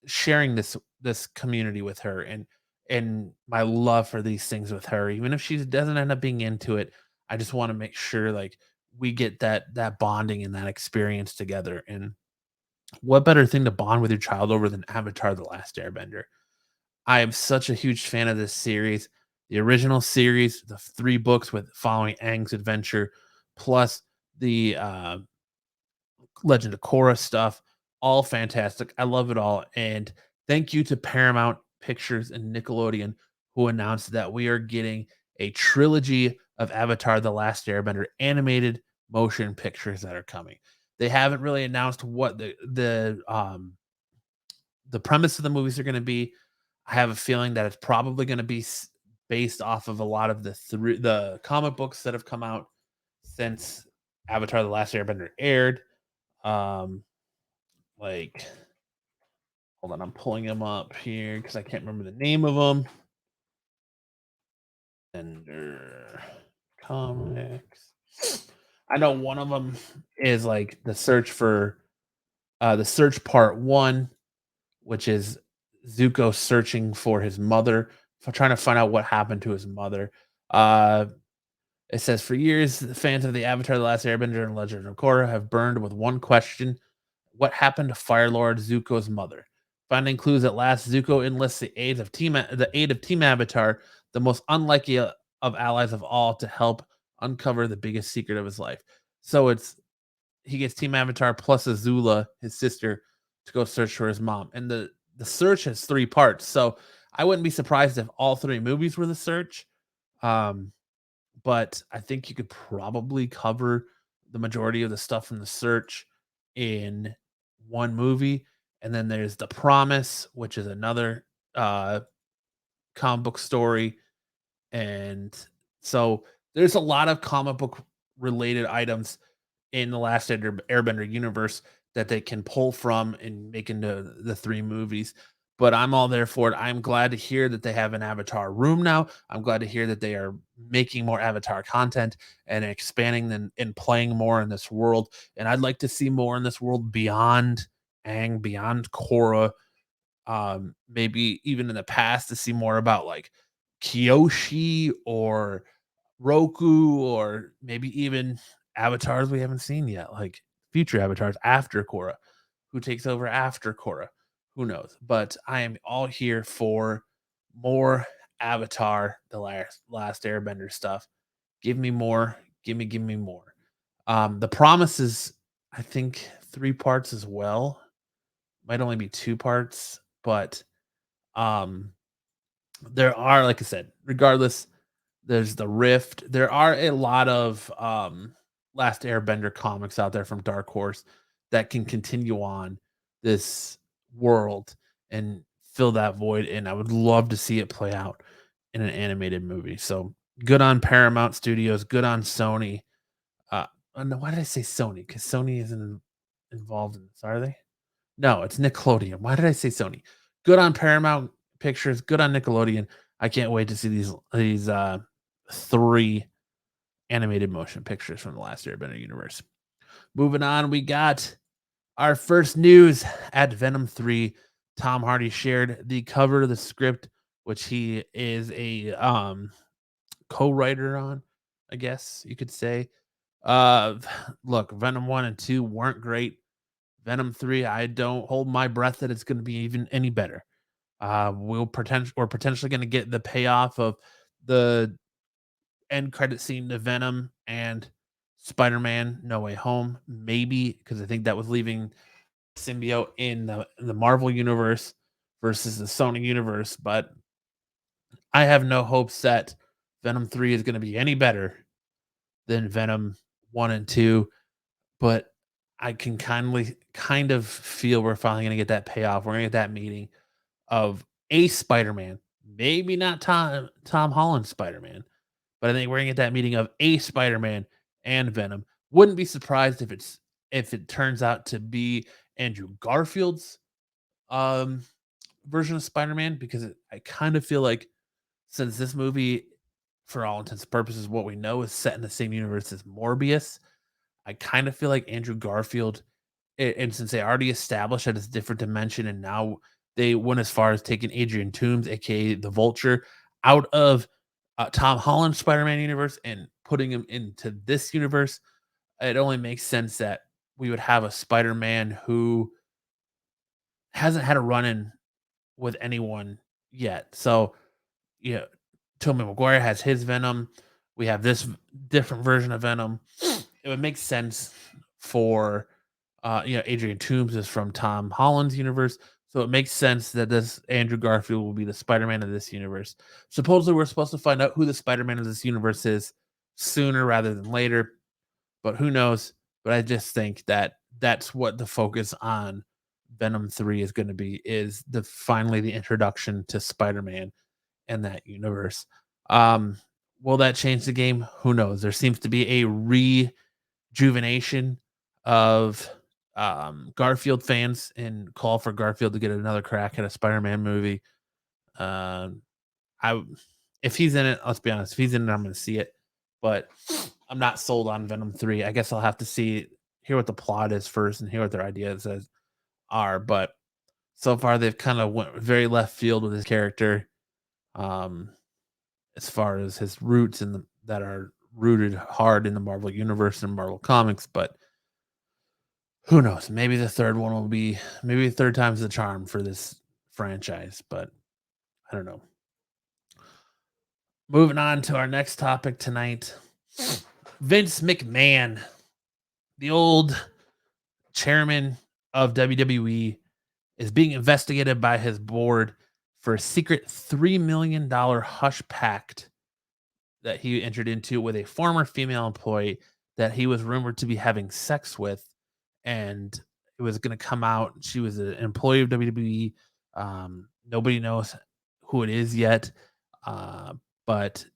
sharing this community with her and my love for these things with her. Even if she doesn't end up being into it, I just want to make sure like we get that bonding and that experience together. And what better thing to bond with your child over than Avatar: The Last Airbender? I am such a huge fan of this series. The original series, the 3 books with following Aang's adventure, plus the Legend of Korra stuff, all fantastic. I love it all. And thank you to Paramount Pictures and Nickelodeon who announced that we are getting a trilogy of Avatar: The Last Airbender animated motion pictures that are coming. They haven't really announced what the premise of the movies are going to be. I have a feeling that it's probably going to be based off of a lot of the comic books that have come out since Avatar: The Last Airbender aired. Um, like, hold on, I'm pulling them up here because I can't remember the name of them. And comics. I know one of them is like the search part one, which is Zuko searching for his mother, for trying to find out what happened to his mother. Uh, it says for years, the fans of the Avatar: The Last Airbender and Legend of Korra have burned with one question: what happened to Fire Lord Zuko's mother? Finding clues at last, Zuko enlists the aid of Team Avatar, the most unlikely of allies of all, to help uncover the biggest secret of his life. So he gets Team Avatar plus Azula, his sister, to go search for his mom. And the search has 3 parts. So I wouldn't be surprised if all 3 movies were the search. Um, but I think you could probably cover the majority of the stuff from the search in one movie. And then there's The Promise, which is another uh comic book story. And so there's a lot of comic book related items in the Last Airbender universe that they can pull from and make into the 3 movies. But I'm all there for it. I'm glad to hear that they have an Avatar room now. I'm glad to hear that they are making more Avatar content and expanding and playing more in this world. And I'd like to see more in this world beyond Aang, beyond Korra, maybe even in the past to see more about like Kyoshi or Roku, or maybe even avatars we haven't seen yet, like future avatars after Korra. Who takes over after Korra? Who knows? But I am all here for more Avatar, the last Airbender stuff. Give me more. Give me more. The Promise is, I think, 3 parts as well. Might only be 2 parts, but um there are, like I said, regardless, there's the Rift. There are a lot of Last Airbender comics out there from Dark Horse that can continue on this world and fill that void. And I would love to see it play out in an animated movie. So good on Paramount Studios, good on Sony. No, why did I say Sony? Because Sony isn't involved in this, are they? No, it's Nickelodeon. Why did I say Sony? Good on Paramount Pictures, good on Nickelodeon. I can't wait to see these 3 animated motion pictures from the Last Airbender universe. Moving on, we got our first news at Venom 3. Tom Hardy shared the cover of the script, which he is a co-writer on, I guess you could say. Uh Look, Venom 1 and 2 weren't great. Venom 3, I don't hold my breath that it's going to be even any better. We're potentially going to get the payoff of the end credit scene to Venom and Spider-Man No Way Home, maybe, because I think that was leaving symbiote in the Marvel universe versus the Sony universe. But I have no hopes that Venom 3 is going to be any better than Venom 1 and 2, but I can kind of feel we're finally going to get that payoff. We're going to get that meeting of a Spider-Man, maybe not Tom Holland Spider-Man, but I think we're going to get that meeting of a Spider-Man and Venom. Wouldn't be surprised if it turns out to be Andrew Garfield's um version of Spider-Man because I kind of feel like since this movie, for all intents and purposes, what we know is set in the same universe as Morbius, I kind of feel like Andrew Garfield, and since they already established that it's a different dimension, and now they went as far as taking Adrian Toomes, aka the Vulture, out of Tom Holland's Spider-Man universe and putting him into this universe, it only makes sense that we would have a Spider-Man who hasn't had a run-in with anyone yet. So, yeah, Tobey Maguire has his Venom. We have this different version of Venom. It would make sense for Adrian Toomes is from Tom Holland's universe. So it makes sense that this Andrew Garfield will be the Spider-Man of this universe. Supposedly we're supposed to find out who the Spider-Man of this universe is sooner rather than later, but who knows? But I just think that that's what the focus on Venom 3 is going to be is the finally the introduction to Spider-Man in that universe. Um, will that change the game? Who knows? There seems to be a rejuvenation of Garfield fans and call for Garfield to get another crack at a Spider-Man movie. Um, I if he's in it, let's be honest, if he's in it, I'm going to see it. But I'm not sold on Venom 3. I guess I'll have to hear what the plot is first and hear what their ideas are. But so far, they've kind of went very left field with his character. Um, as far as his roots that are rooted hard in the Marvel universe and Marvel comics, but who knows? Maybe the third time's the charm for this franchise, but I don't know. Moving on to our next topic tonight. Vince McMahon, the old chairman of WWE, is being investigated by his board for a secret $3 million hush pact that he entered into with a former female employee that he was rumored to be having sex with, and it was going to come out. She was an employee of WWE. Nobody knows who it is yet, but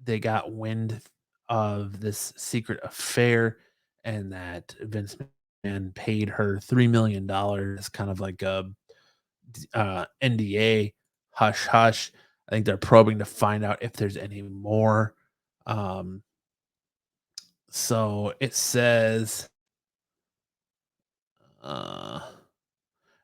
they got wind of this secret affair, and that Vince McMahon paid her $3 million, kind of like a NDA hush hush. I think they're probing to find out if there's any more. Um, so it says uh,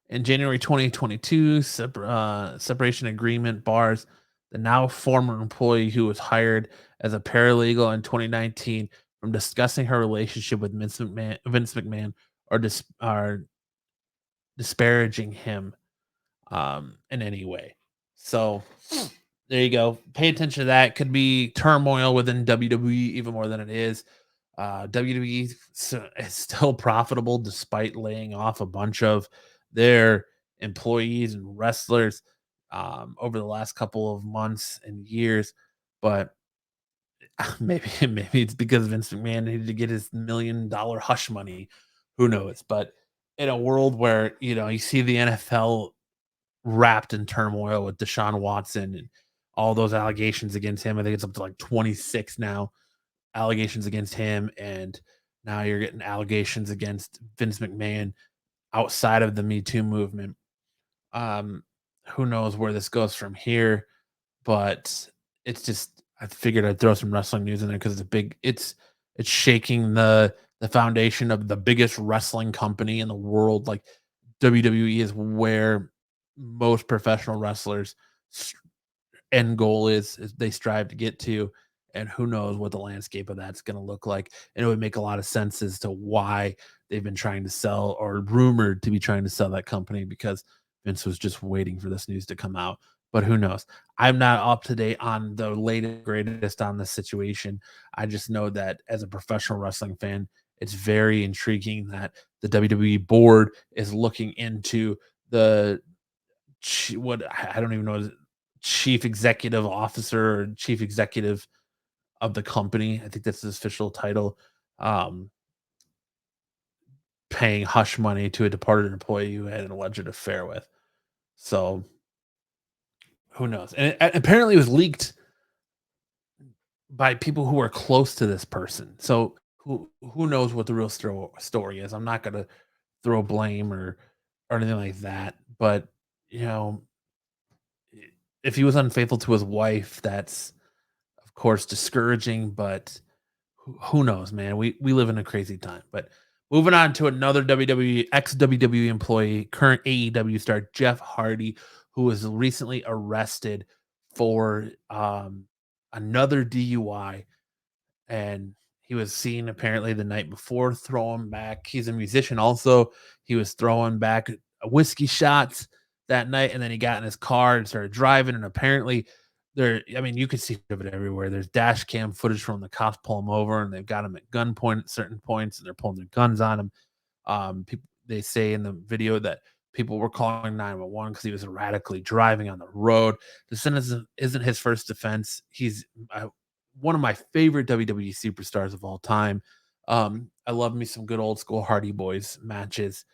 in January 2022, separation agreement bars the now former employee who was hired as a paralegal in 2019 from discussing her relationship with Vince McMahon or disparaging him in any way. So there you go. Pay attention to that. Could be turmoil within WWE even more than it is. WWE is still profitable despite laying off a bunch of their employees and wrestlers over the last couple of months and years. But maybe it's because Vince McMahon needed to get his $1 million hush money. Who knows? But in a world where you see the NFL wrapped in turmoil with Deshaun Watson and all those allegations against him. I think it's up to like 26 now allegations against him. And now you're getting allegations against Vince McMahon outside of the Me Too movement. Um, who knows where this goes from here, but it's just, I figured I'd throw some wrestling news in there because it's shaking the foundation of the biggest wrestling company in the world. Like WWE is where most professional wrestlers end goal is they strive to get to, and who knows what the landscape of that's going to look like. And it would make a lot of sense as to why they've been trying to sell or rumored to be trying to sell that company, because Vince was just waiting for this news to come out. But who knows? I'm not up to date on the latest greatest on the situation. I just know that as a professional wrestling fan, it's very intriguing that the WWE board is looking into the what I don't even know, chief executive officer or chief executive of the company. I think that's his official title. Um, Paying hush money to a departed employee who had an alleged affair with. So who knows? And apparently it was leaked by people who are close to this person. So who knows what the real story is? I'm not gonna throw blame or anything like that. But you know, if he was unfaithful to his wife, that's of course discouraging. But who knows, man? We live in a crazy time. But moving on to another WWE ex WWE employee, current AEW star Jeff Hardy, who was recently arrested for another DUI, and he was seen apparently the night before throwing back. He's a musician also. He was throwing back whiskey shots that night, and then he got in his car and started driving. And apparently, I mean, you can see of it everywhere. There's dash cam footage from the cops pull him over, and they've got him at gunpoint at certain points, and they're pulling their guns on him. People they say in the video that people were calling 911 because he was erratically driving on the road. This isn't his first offense. He's one of my favorite WWE superstars of all time. I love me some good old school Hardy Boys matches.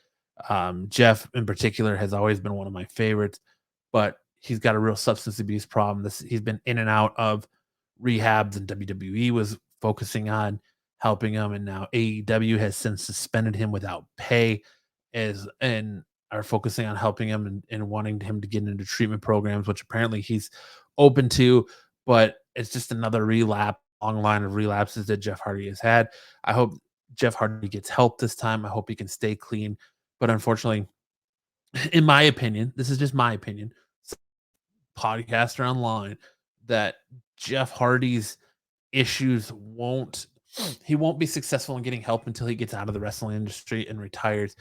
Jeff, in particular, has always been one of my favorites, but he's got a real substance abuse problem. He's been in and out of rehabs, and WWE was focusing on helping him, and now AEW has since suspended him without pay, as and are focusing on helping him and wanting him to get into treatment programs, which apparently he's open to, but it's just another relapse, long line of relapses that Jeff Hardy has had. I hope Jeff Hardy gets help this time. I hope he can stay clean. But unfortunately, in my opinion, this is just my opinion, podcaster online, that Jeff Hardy's issues won't be successful in getting help until he gets out of the wrestling industry and retires.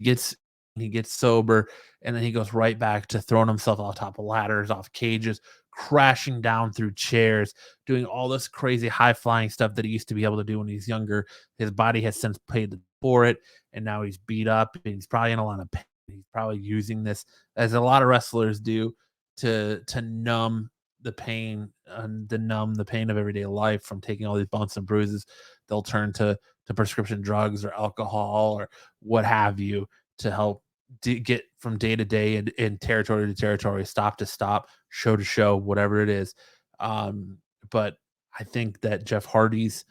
Gets he gets sober, and then he goes right back to throwing himself off top of ladders, off cages, crashing down through chairs, doing all this crazy high flying stuff that he used to be able to do when he's younger. His body has since paid for it, and now he's beat up, and he's probably in a lot of pain. He's probably using this, as a lot of wrestlers do, to numb the pain and to numb the pain of everyday life from taking all these bumps and bruises. They'll turn to prescription drugs or alcohol or what have you to help get from day to day and territory to territory, stop to stop, show to show, whatever it is. But I think that Jeff Hardy's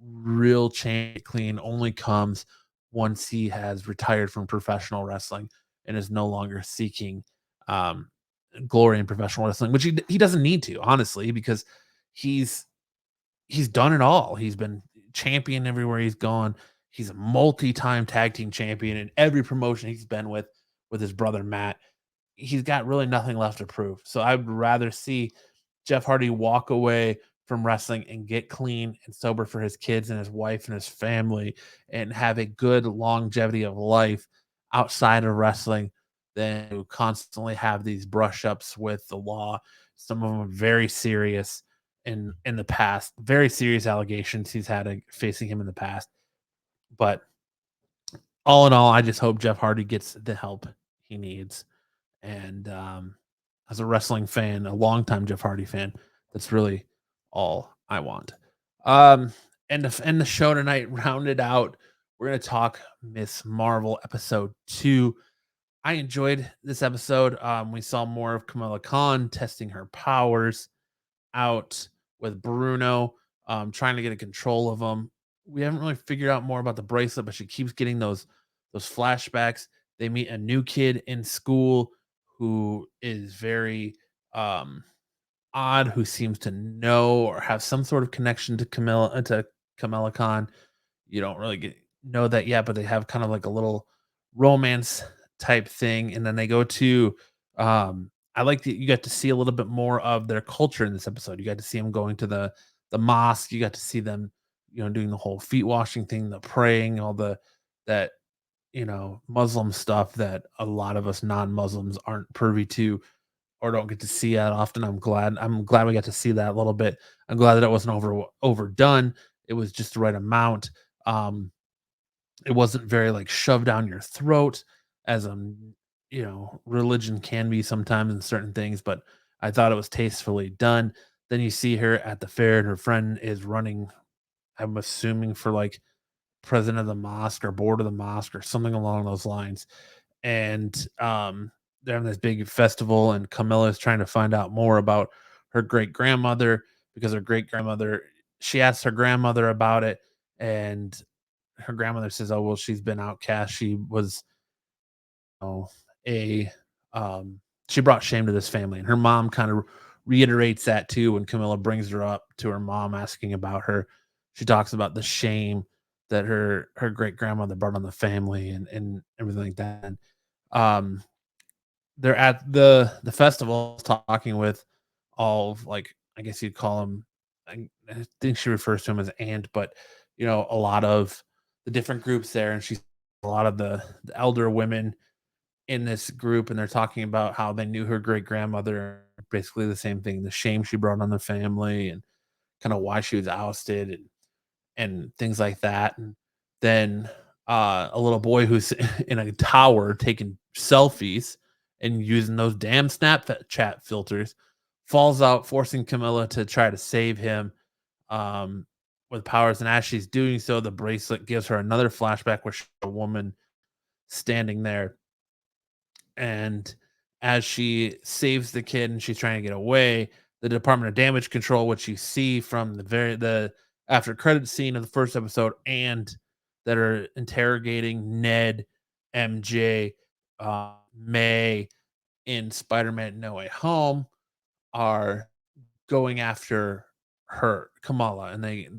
real change clean only comes once he has retired from professional wrestling and is no longer seeking um, glory in professional wrestling, which he doesn't need to, honestly, because he's he's done it all. He's been champion everywhere he's gone. He's a multi-time tag team champion in every promotion he's been with his brother Matt. He's got really nothing left to prove. So I'd rather see Jeff Hardy walk away from wrestling and get clean and sober for his kids and his wife and his family and have a good longevity of life outside of wrestling than to constantly have these brush ups with the law. Some of them are very serious in the past, very serious allegations he's had facing him in the past. But all in all, I just hope Jeff Hardy gets the help he needs. And as a wrestling fan, a longtime Jeff Hardy fan, that's really all I want. Um, and to end the show tonight, rounded out, we're gonna talk Miss Marvel episode 2. I enjoyed this episode. We saw more of Kamala Khan testing her powers out with Bruno, trying to get a control of him. We haven't really figured out more about the bracelet, but she keeps getting those flashbacks. They meet a new kid in school who is very odd, who seems to know or have some sort of connection to Kamala Khan. You don't really know that yet, but they have kind of like a little romance type thing. And then they go to I like that you got to see a little bit more of their culture in this episode. You got to see them going to the mosque. You got to see them, doing the whole feet washing thing, the praying, all that Muslim stuff that a lot of us non-Muslims aren't privy to or don't get to see that often. I'm glad we got to see that a little bit. I'm glad that it wasn't overdone. It was just the right amount. It wasn't very like shoved down your throat as religion can be sometimes in certain things, but I thought it was tastefully done. Then you see her at the fair, and her friend is running, I'm assuming, for like president of the mosque or board of the mosque or something along those lines. And they're having this big festival, and Camilla is trying to find out more about her great grandmother, because her great grandmother, she asked her grandmother about it, and her grandmother says, "Oh well, she's been outcast. She was, know, a she brought shame to this family." And her mom kind of reiterates that too when Camilla brings her up to her mom asking about her. She talks about the shame that her great grandmother brought on the family, and everything like that. And, um, they're at the festival talking with all of, like, I guess you'd call them, I think she refers to him as aunt, but a lot of the different groups there, and she's a lot of the elder women in this group, and they're talking about how they knew her great grandmother, basically the same thing, the shame she brought on the family, and kind of why she was ousted, and things like that. And then a little boy who's in a tower taking selfies and using those damn Snapchat filters falls out, forcing Camilla to try to save him um, with powers. And as she's doing so, the bracelet gives her another flashback where she's a woman standing there, and as she saves the kid and she's trying to get away, the Department of Damage Control, which you see from the after credit scene of the first episode, and that are interrogating Ned, MJ, May in Spider-Man No Way Home, are going after her, Kamala, and they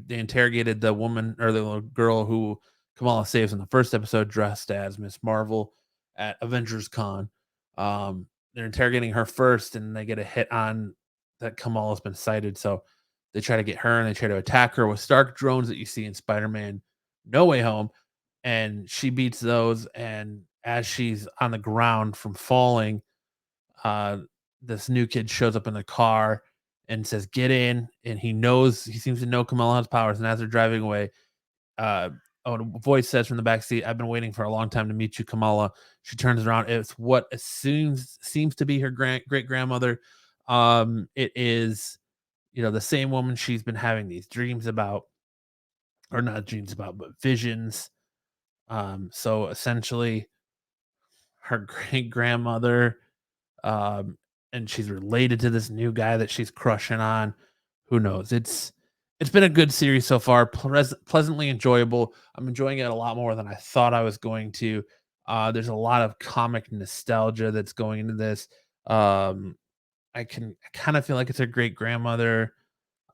interrogated the woman, or the little girl who Kamala saves in the first episode, dressed as Miss Marvel at Avengers Con. They're interrogating her first, and they get a hit on that Kamala's been sighted, so they try to get her, and they try to attack her with Stark drones that you see in Spider-Man No Way Home, and she beats those. And as she's on the ground from falling, uh, this new kid shows up in the car and says, "Get in." And he seems to know Kamala has powers. And as they're driving away, uh, a voice says from the back seat, "I've been waiting for a long time to meet you, Kamala." She turns around. It's what seems to be her great grandmother. It is, the same woman she's been having these dreams about, or not dreams about, but visions. So essentially, her great grandmother, um, and she's related to this new guy that she's crushing on. Who knows? It's been a good series so far, pleasantly enjoyable. I'm enjoying it a lot more than I thought I was going to. There's a lot of comic nostalgia that's going into this. Um, I kind of feel like it's a great grandmother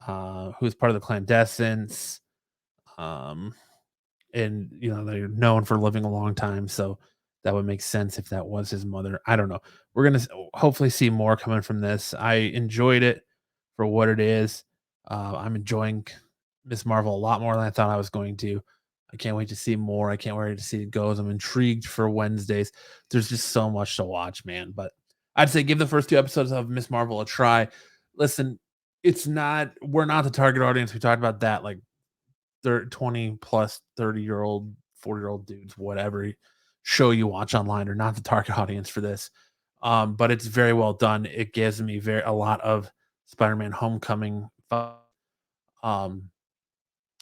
who's part of the clandestines. Um, and they're known for living a long time, so that would make sense if that was his mother. I don't know. We're gonna hopefully see more coming from this. I enjoyed it for what it is. I'm enjoying Miss Marvel a lot more than I thought I was going to. I can't wait to see more. I can't wait to see it goes. I'm intrigued for Wednesdays. There's just so much to watch, man. But I'd say give the first 2 episodes of Miss Marvel a try. Listen, we're not the target audience. We talked about that, like 20 plus 30-year-old, 40-year-old dudes, whatever show you watch online, are not the target audience for this. But it's very well done. It gives me a lot of Spider-Man Homecoming. Um,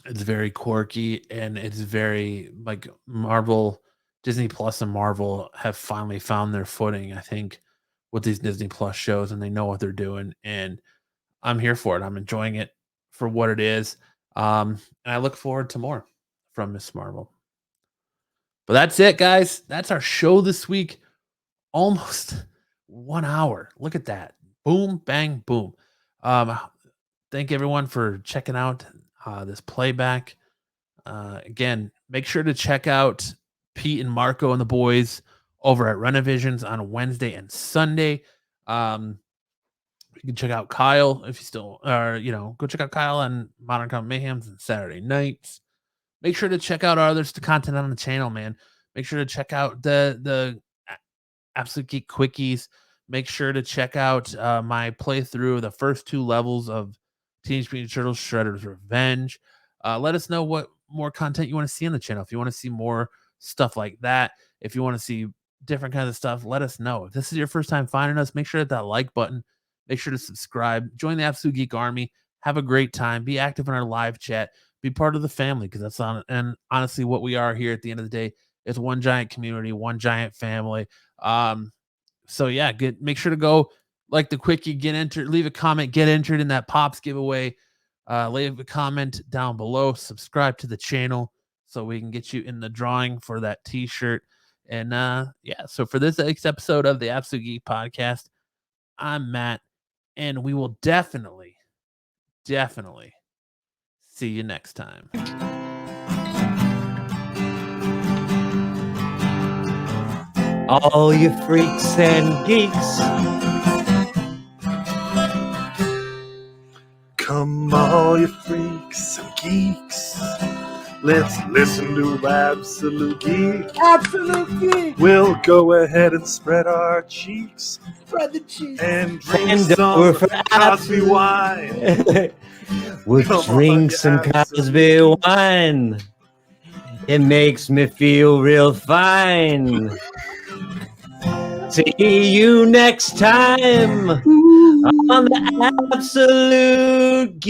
it's very quirky, and it's very like Marvel, Disney Plus and Marvel have finally found their footing, I think, with these Disney Plus shows, and they know what they're doing. And I'm here for it. I'm enjoying it for what it is. And I look forward to more from Miss Marvel. But that's it, guys. That's our show this week. Almost 1 hour. Look at that. Boom, bang, boom. Um, Thank everyone for checking out this playback. Again, make sure to check out Pete and Marco and the boys over at Renovisions on Wednesday and Sunday. Um, you can check out Kyle if you still are, go check out Kyle on Modern Comic Mayhems on Saturday nights. Make sure to check out our other content on the channel, man. Make sure to check out the Absolute Geek Quickies. Make sure to check out my playthrough of the first 2 levels of Teenage Mutant Ninja Turtles Shredder's Revenge. Let us know what more content you want to see on the channel. If you want to see more stuff like that, if you want to see different kinds of stuff, let us know. If this is your first time finding us, make sure to hit that like button. Make sure to subscribe. Join the Absolute Geek Army. Have a great time. Be active in our live chat. Be part of the family, because that's and honestly what we are here at the end of the day. It's one giant community, one giant family. So yeah, make sure to go like the quickie, get entered, leave a comment, get entered in that Pops giveaway. Leave a comment down below, subscribe to the channel so we can get you in the drawing for that t-shirt. And yeah, so for this episode of the Absolute Geek Podcast, I'm Matt, and we will definitely see you next time. All you freaks and geeks, come all you freaks and geeks, let's listen to Absolute Geek. Absolute Geek. We'll go ahead and spread our cheeks, Spread the cheeks. and drink And some we're for Cosby wine. we'll Come drink on, some you Cosby wine. It makes me feel real fine. See you next time on the Absolute Geek.